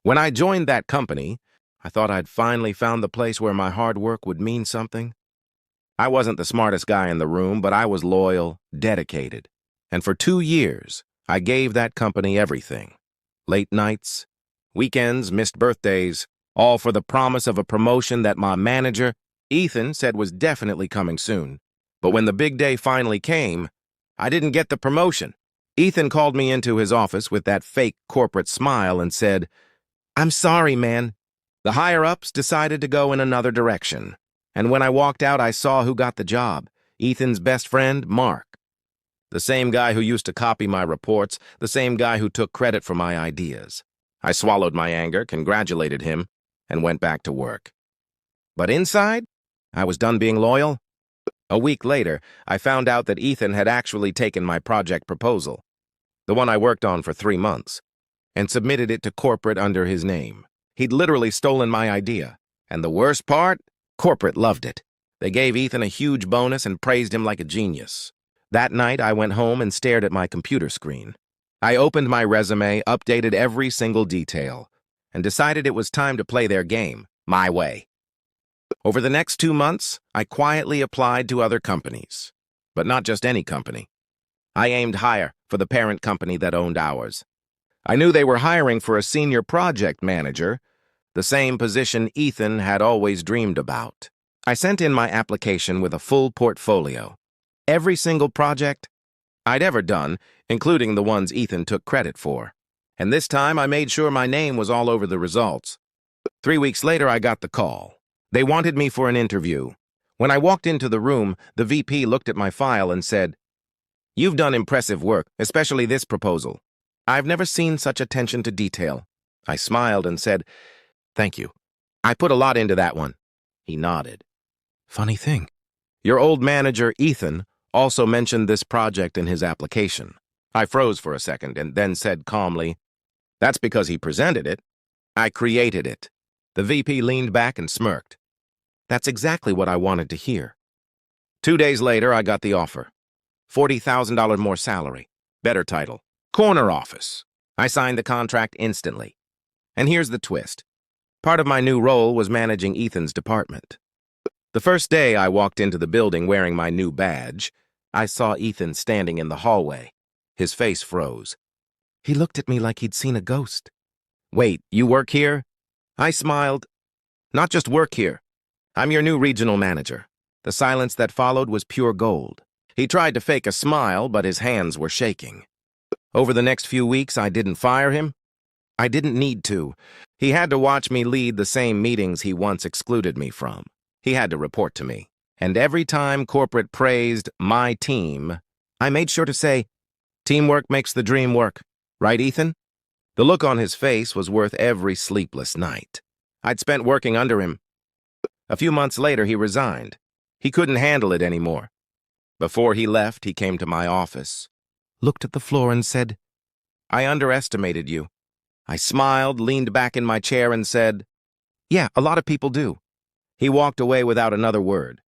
When I joined that company, I thought I'd finally found the place where my hard work would mean something. I wasn't the smartest guy in the room, but I was loyal, dedicated. And for 2 years, I gave that company everything. Late nights, weekends, missed birthdays, all for the promise of a promotion that my manager, Ethan, said was definitely coming soon. But when the big day finally came, I didn't get the promotion. Ethan called me into his office with that fake corporate smile and said, "I'm sorry, man. The higher-ups decided to go in another direction." And when I walked out, I saw who got the job. Ethan's best friend, Mark. The same guy who used to copy my reports, the same guy who took credit for my ideas. I swallowed my anger, congratulated him, and went back to work. But inside, I was done being loyal. A week later, I found out that Ethan had actually taken my project proposal, the one I worked on for 3 months, and submitted it to corporate under his name. He'd literally stolen my idea. And the worst part? Corporate loved it. They gave Ethan a huge bonus and praised him like a genius. That night, I went home and stared at my computer screen. I opened my resume, updated every single detail, and decided it was time to play their game, my way. Over the next 2 months, I quietly applied to other companies. But not just any company. I aimed higher for the parent company that owned ours. I knew they were hiring for a senior project manager, the same position Ethan had always dreamed about. I sent in my application with a full portfolio. Every single project I'd ever done, including the ones Ethan took credit for. And this time, I made sure my name was all over the results. 3 weeks later, I got the call. They wanted me for an interview. When I walked into the room, the VP looked at my file and said, "You've done impressive work, especially this proposal. I've never seen such attention to detail." I smiled and said, "Thank you. I put a lot into that one." He nodded. "Funny thing. Your old manager, Ethan, also mentioned this project in his application." I froze for a second and then said calmly, "That's because he presented it. I created it." The VP leaned back and smirked. That's exactly what I wanted to hear. 2 days later, I got the offer. $40,000 more salary, better title, corner office. I signed the contract instantly. And here's the twist. Part of my new role was managing Ethan's department. The first day I walked into the building wearing my new badge, I saw Ethan standing in the hallway. His face froze. He looked at me like he'd seen a ghost. "Wait, you work here?" I smiled. "Not just work here. I'm your new regional manager." The silence that followed was pure gold. He tried to fake a smile, but his hands were shaking. Over the next few weeks, I didn't fire him. I didn't need to. He had to watch me lead the same meetings he once excluded me from. He had to report to me. And every time corporate praised my team, I made sure to say, "Teamwork makes the dream work. Right, Ethan?" The look on his face was worth every sleepless night. I'd spent working under him. A few months later, he resigned. He couldn't handle it anymore. Before he left, he came to my office, looked at the floor and said, "I underestimated you." I smiled, leaned back in my chair and said, "Yeah, a lot of people do." He walked away without another word.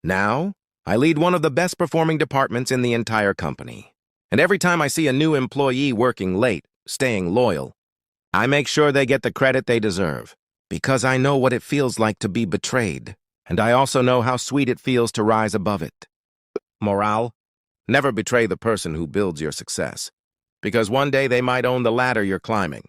Now, I lead one of the best performing departments in the entire company. And every time I see a new employee working late, staying loyal, I make sure they get the credit they deserve. Because I know what it feels like to be betrayed. And I also know how sweet it feels to rise above it. Morale: never betray the person who builds your success. Because one day they might own the ladder you're climbing.